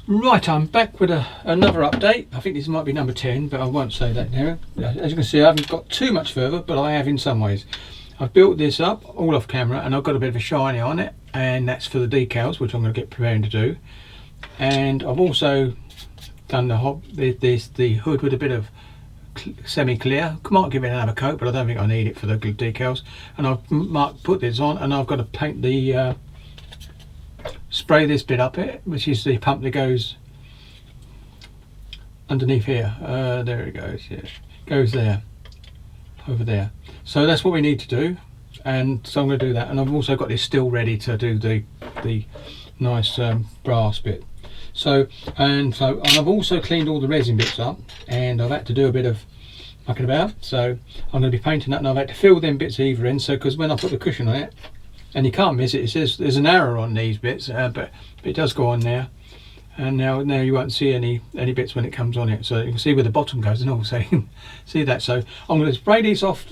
Right, I'm back with another update. I think this might be number 10, but I won't say that now. As you can see, I haven't got too much further, but I have in some ways. I've built this up all off camera, and I've got a bit of a shiny on it, and that's for the decals, which I'm going to get preparing to do. And I've also done the hood with a bit of semi-clear. Might give it another coat, but I don't think I need it for the decals. And I've put this on, and I've got to paint the spray this bit up it, which is the pump that goes underneath here. There it goes. Yeah, goes there, over there. So that's what we need to do, and so I'm going to do that. And I've also got this still ready to do the nice brass bit. So I've also cleaned all the resin bits up, and I've had to do a bit of mucking about. So I'm going to be painting that, and I've had to fill them bits either end. So because when I put the cushion on it, and you can't miss it, it says there's an arrow on these bits, but it does go on there. And now you won't see any bits when it comes on it, so you can see where the bottom goes and all. So you can see that. So I'm going to spray these off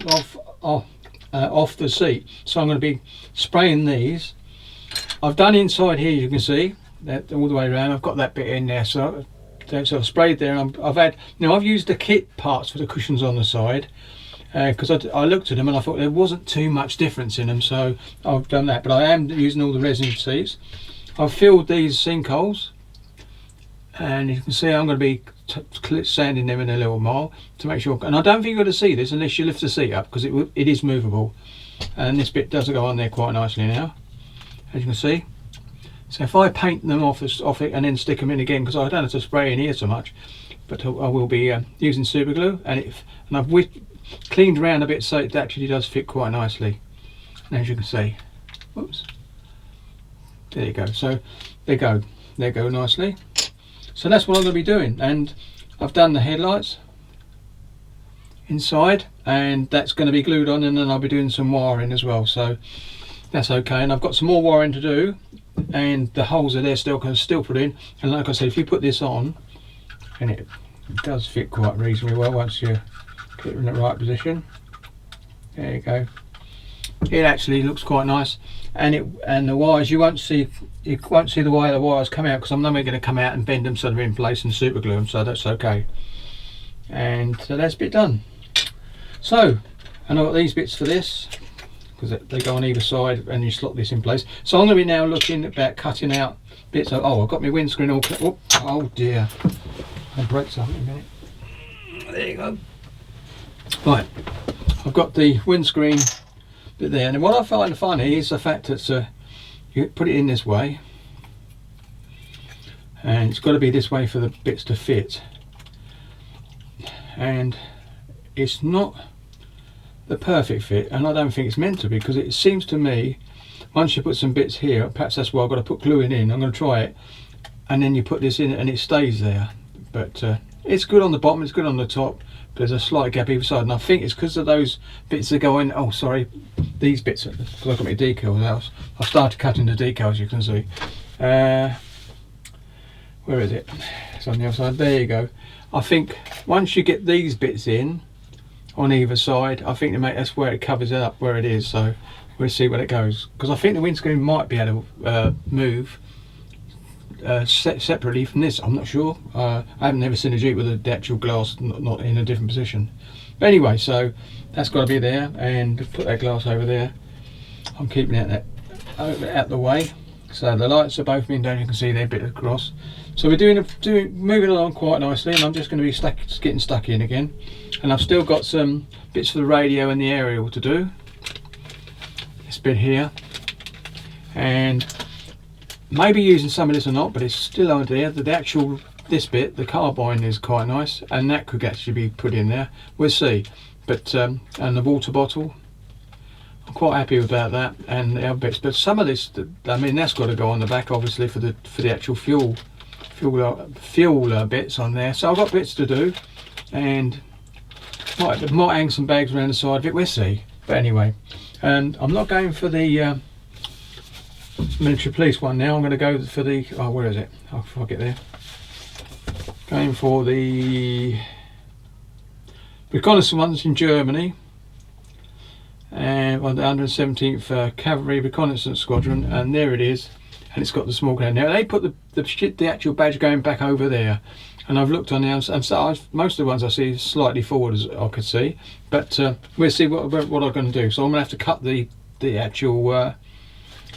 the seat. So I'm going to be spraying these. I've done inside here, you can see that all the way around. I've got that bit in there, so I've sprayed there. And I've used the kit parts for the cushions on the side, because I looked at them and I thought there wasn't too much difference in them, so I've done that. But I am using all the resin seats. I've filled these sinkholes, and you can see I'm going to be sanding them in a little while to make sure. And I don't think you're going to see this unless you lift the seat up, because it is movable, and this bit does go on there quite nicely now, as you can see. So if I paint them off it and then stick them in again, because I don't have to spray in here so much, but I will be using super glue, and I've cleaned around a bit so it actually does fit quite nicely. And as you can see, whoops, there you go. So they go nicely. So that's what I'm going to be doing, and I've done the headlights inside, and that's going to be glued on, and then I'll be doing some wiring as well, so that's okay. And I've got some more wiring to do, and the holes are there still, can still put in. And like I said, if you put this on, and it does fit quite reasonably well once you get it in the right position. There you go. It actually looks quite nice, and the wires, you won't see the way the wires come out, because I'm not going to come out and bend them so they're in place and super glue them, so that's okay. And so that's bit done. So, and I've got these bits for this, because they go on either side, and you slot this in place. So I'm going to be now looking about cutting out bits of, I've got my windscreen all cut. Oh dear, I'll break something in a minute. There you go. Right, I've got the windscreen bit there, and what I find funny is the fact that you put it in this way, and it's got to be this way for the bits to fit, and it's not the perfect fit, and I don't think it's meant to be, because it seems to me once you put some bits here, perhaps that's why I've got to put gluing in. I'm going to try it, and then you put this in and it stays there. But it's good on the bottom, it's good on the top, but there's a slight gap either side, and I think it's because of those bits that go in. Oh sorry, these bits, because I've got my decals out. I started cutting the decals, you can see. Where is it? It's on the other side. There you go. I think once you get these bits in on either side, I think that's where it covers it up, where it is. So we'll see where it goes, because I think the windscreen might be able to move separately from this. I'm not sure. I haven't never seen a Jeep with the actual glass not in a different position. But anyway, so that's got to be there, and put that glass over there. I'm keeping it out the way, so the lights are both being down. You can see they're a bit across. So we're moving along quite nicely, and I'm just going to be getting stuck in again. And I've still got some bits for the radio and the aerial to do. This bit here, and maybe using some of this or not, but it's still on there. This bit, the carbine, is quite nice, and that could actually be put in there. We'll see. But and the water bottle, I'm quite happy about that, and the other bits. But some of this, I mean, that's got to go on the back, obviously, for the actual fuel bits on there. So I've got bits to do, and might hang some bags around the side of it. We'll see. But anyway, and I'm not going for the military police one now. I'm going to go for the, where is it? I'll get there. Going for the reconnaissance ones in Germany, and on the 117th Cavalry Reconnaissance Squadron, and there it is. and it's got the small gland. Now they put the actual badge going back over there, and I've looked on there, and so most of the ones I see slightly forward, as I could see, but we'll see what I'm going to do. So I'm going to have to cut the actual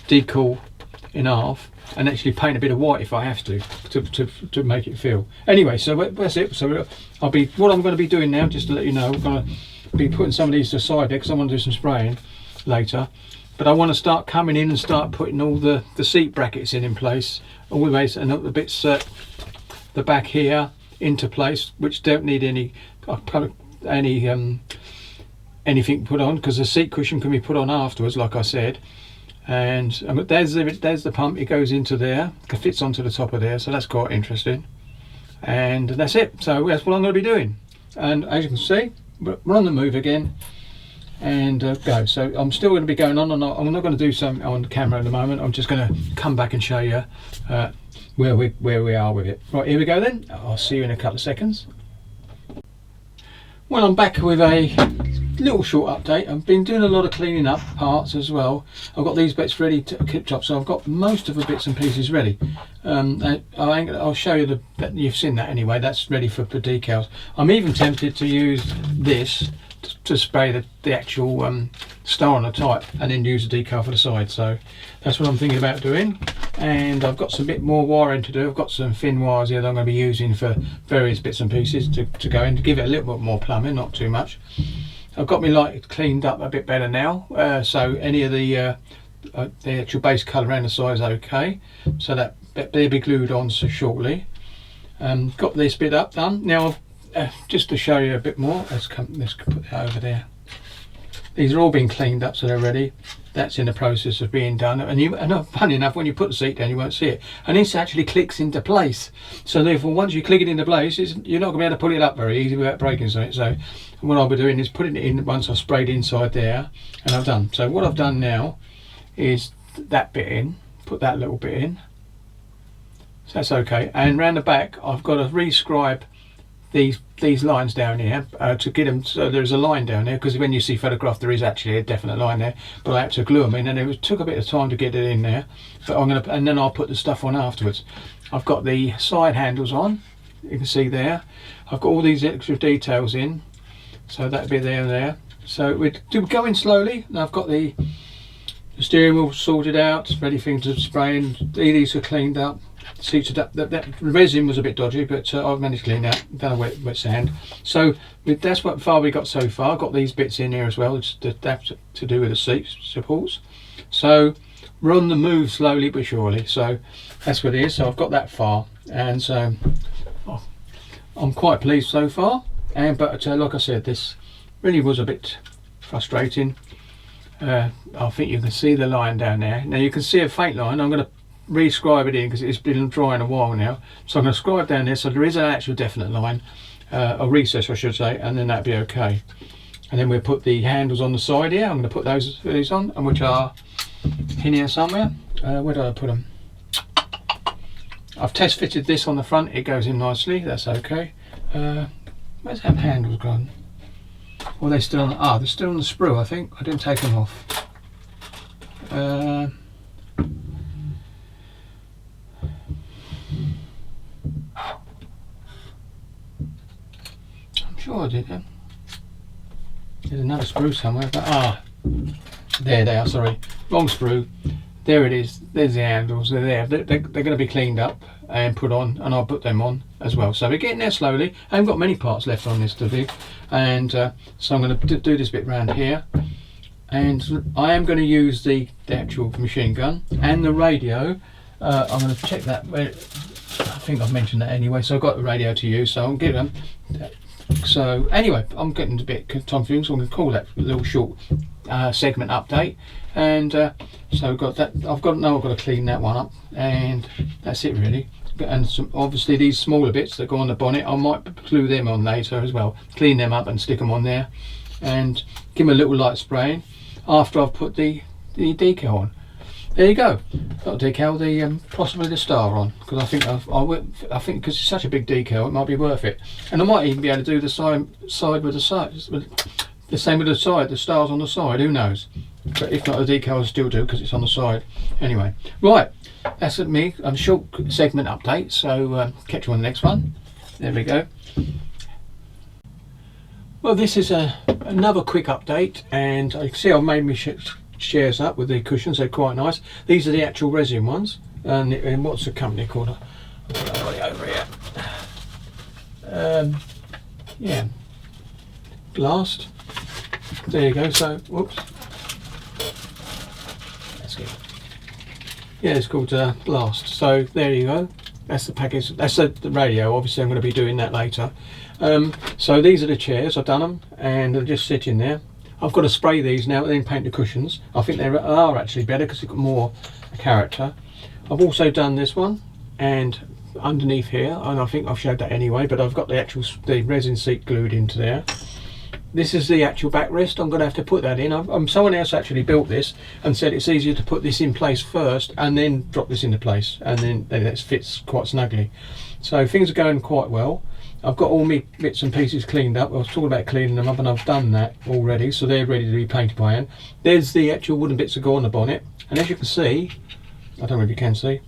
decal in half and actually paint a bit of white if I have to make it feel. Anyway, so that's it. So what I'm going to be doing now, just to let you know, I'm going to be putting some of these to the side there because I want to do some spraying later. But I want to start coming in and start putting all the seat brackets in place, all the ways, and the bits the back here into place, which don't need anything put on, because the seat cushion can be put on afterwards, like I said. And there's the pump. It goes into there, it fits onto the top of there, so that's quite interesting. And that's it. So that's what I'm going to be doing. And as you can see, we're on the move again, and go. So I'm still going to be going on and on. I'm not going to do something on camera at the moment. I'm just going to come back and show you where we are with it. Right, here we go then. I'll see you in a couple of seconds. Well, I'm back with a little short update. I've been doing a lot of cleaning up parts as well. I've got these bits ready to keep up, so I've got most of the bits and pieces ready. I'll show you that you've seen that anyway. That's ready for decals. I'm even tempted to use this to spray the actual star on the type, and then use the decal for the side. So that's what I'm thinking about doing. And I've got some bit more wiring to do. I've got some thin wires here that I'm going to be using for various bits and pieces to go in, to give it a little bit more plumbing, not too much. I've got my light cleaned up a bit better now, so any of the actual base colour around the side is okay. So they'll be glued on shortly. Got this bit up done. Now, just to show you a bit more, let's put that over there. These are all been cleaned up, so they're ready. That's in the process of being done. And funny enough, when you put the seat down, you won't see it. And this actually clicks into place. So therefore, once you click it into place, you're not going to be able to pull it up very easy without breaking something. So what I'll be doing is putting it in once I've sprayed inside there, and I've done. So what I've done now is that bit in, put that little bit in. So that's okay. And round the back, I've got to rescribe these lines down here to get them, so there's a line down there, because when you see photograph there is actually a definite line there, but I had to glue them in, and it took a bit of time to get it in there. But and then I'll put the stuff on afterwards. I've got the side handles on, you can see there. I've got all these extra details in, so that'll be there and there. So we're going slowly. Now I've got the steering wheel sorted out, ready for things to spray in. These are cleaned up. Seats that resin was a bit dodgy, but I've managed to clean that. Done a wet sand. So that's what far we got so far. Got these bits in here as well. It's to do with the seat supports. So we're on the move slowly but surely. So that's what it is. So I've got that far, and so I'm quite pleased so far. But like I said, this really was a bit frustrating. I think you can see the line down there. Now you can see a faint line. I'm going to rescribe it in because it's been drying a while now, so I'm going to scribe down there so there is an actual definite line, a recess I should say, and then that'd be okay. And then we'll put the handles on the side here. I'm going to put these on, and which are in here somewhere. Where did I put them? I've test fitted this on the front. It goes in nicely. That's okay. Where's them handles gone? Well, they're still on. They're still on the sprue. I think I didn't take them off. Sure I did then. There's another sprue somewhere, but there they are, sorry, wrong sprue. There it is, there's the handles, they're there. They're going to be cleaned up and put on, and I'll put them on as well. So we're getting there slowly. I haven't got many parts left on this to do, and so I'm going to do this bit round here, and I am going to use the actual machine gun and the radio. I'm going to check that. I think I've mentioned that anyway, so I've got the radio to use, so I'll give them. So anyway, I'm getting a bit confused, so I'm going to call that a little short segment update. And so I've got that. I've got to clean that one up, and that's it really. And obviously these smaller bits that go on the bonnet, I might glue them on later as well. Clean them up and stick them on there, and give them a little light spraying after I've put the decal on. There you go. Got a decal, possibly the star on, because I think I think because it's such a big decal, it might be worth it. And I might even be able to do the side with the side, the same with the side, the stars on the side. Who knows? but if not, the decal I'll still do because it's on the side. Anyway, right, that's me, a short segment update, so catch you on the next one. There we go. Well, this is another quick update, and I can see I've made my chairs up with the cushions. They're quite nice. These are the actual resin ones, and what's the company called? I'll put it over here. Yeah, Blast. There you go. So, whoops. That's good. Yeah, it's called Blast. So there you go. That's the package. That's the radio. Obviously, I'm going to be doing that later. So these are the chairs. I've done them, and they're just sitting there. I've got to spray these now and then paint the cushions. I think they are actually better because they've got more character. I've also done this one, and underneath here, and I think I've showed that anyway, but I've got the resin seat glued into there. This is the actual backrest. I'm going to have to put that in. Someone else actually built this and said it's easier to put this in place first and then drop this into place, and then it fits quite snugly. So things are going quite well. I've got all my bits and pieces cleaned up. I was talking about cleaning them up, and I've done that already, so they're ready to be painted by hand. There's the actual wooden bits that go on the bonnet, and as you can see, I don't know if you can see,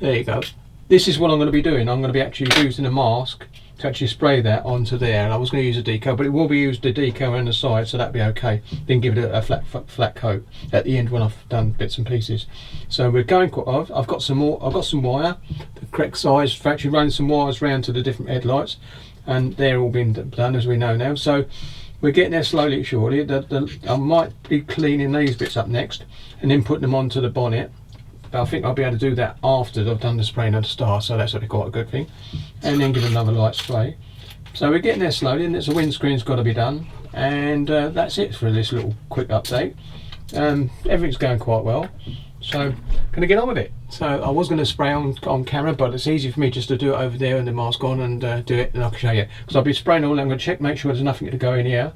there you go. This is what I'm going to be doing. I'm going to be actually using a mask to actually spray that onto there, and I was going to use a decal, but it will be used the decal on the side, so that'll be okay. Then give it a flat coat at the end when I've done bits and pieces. So we're going quite. I've got some more. I've got some wire, the correct size for actually running some wires round to the different headlights, and they're all been done as we know now. So we're getting there slowly but surely. I might be cleaning these bits up next, and then putting them onto the bonnet. But I think I'll be able to do that after I've done the spraying of the star, so that's quite a good thing. And then give another light spray. So we're getting there slowly, and the windscreen's got to be done, and that's it for this little quick update. Everything's going quite well, so going to get on with it. So I was going to spray on camera, but it's easy for me just to do it over there and the mask on and do it, and I can show you. Because I'll be spraying all. I'm going to check, make sure there's nothing to go in here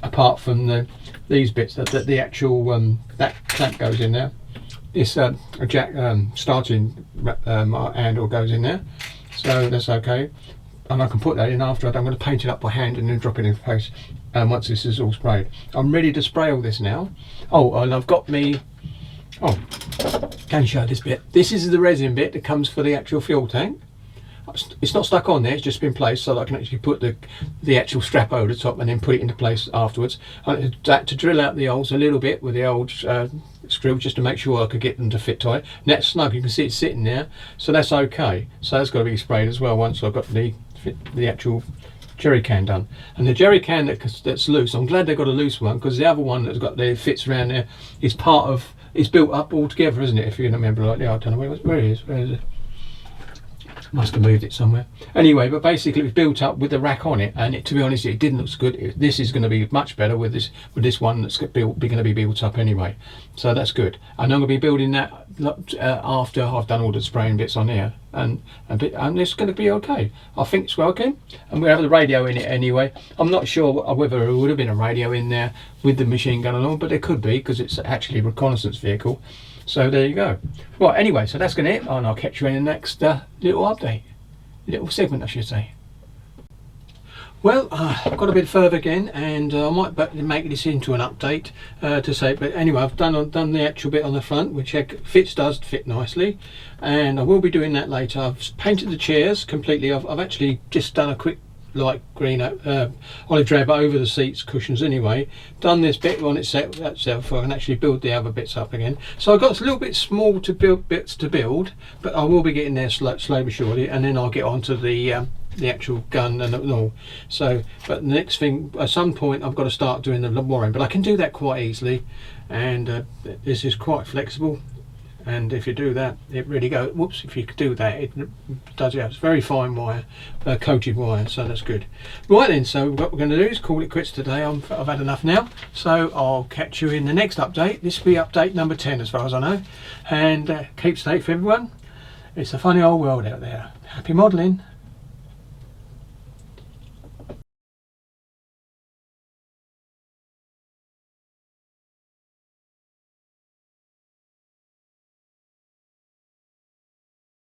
apart from these bits. That the actual that clamp goes in there. This a jack starting handle goes in there, so that's okay, and I can put that in after. I'm going to paint it up by hand and then drop it in place once this is all sprayed. I'm ready to spray all this now. Oh, and I've got me. Oh, can you show this bit? This is the resin bit that comes for the actual fuel tank. It's not stuck on there, it's just been placed so that I can actually put the actual strap over the top and then put it into place afterwards. I had to drill out the holes a little bit with the old screw just to make sure I could get them to fit tight. And that's snug, you can see it sitting there, so that's okay. So that's got to be sprayed as well once I've got the actual jerry can done. And the jerry can that's loose, I'm glad they've got a loose one, because the other one that's got the fits around there is it's built up all together, isn't it? If you remember rightly, I don't know where it is. Where is it? Must have moved it somewhere. Anyway, but basically it was built up with the rack on it, and to be honest, it didn't look good. This is going to be much better with this one that's going to be built up anyway. So that's good. And I'm going to be building that after I've done all the spraying bits on here, and it's going to be okay. I think it's working, and we have the radio in it anyway. I'm not sure whether there would have been a radio in there with the machine gun and all, but there could be, because it's actually a reconnaissance vehicle. So there you go. Right, anyway, so that's going to it, and I'll catch you in the next little update. Little segment, I should say. Well, I've got a bit further again, and I might make this into an update to say, but anyway, I've done the actual bit on the front, which does fit nicely, and I will be doing that later. I've painted the chairs completely. I've actually just done a quick light green olive drab over the seats cushions anyway. Done this bit on itself so I can actually build the other bits up again. So I've got a little bit small bits to build, but I will be getting there slowly but surely, and then I'll get onto the actual gun and all. So, but the next thing, at some point I've got to start doing the wiring, but I can do that quite easily, and this is quite flexible. And if you do that, it really goes. Whoops! If you do that, it does. Yeah, it's very fine wire, coated wire, so that's good. Right then, so what we're going to do is call it quits today. I've had enough now, so I'll catch you in the next update. This will be update number 10, as far as I know. And keep safe, everyone. It's a funny old world out there. Happy modelling.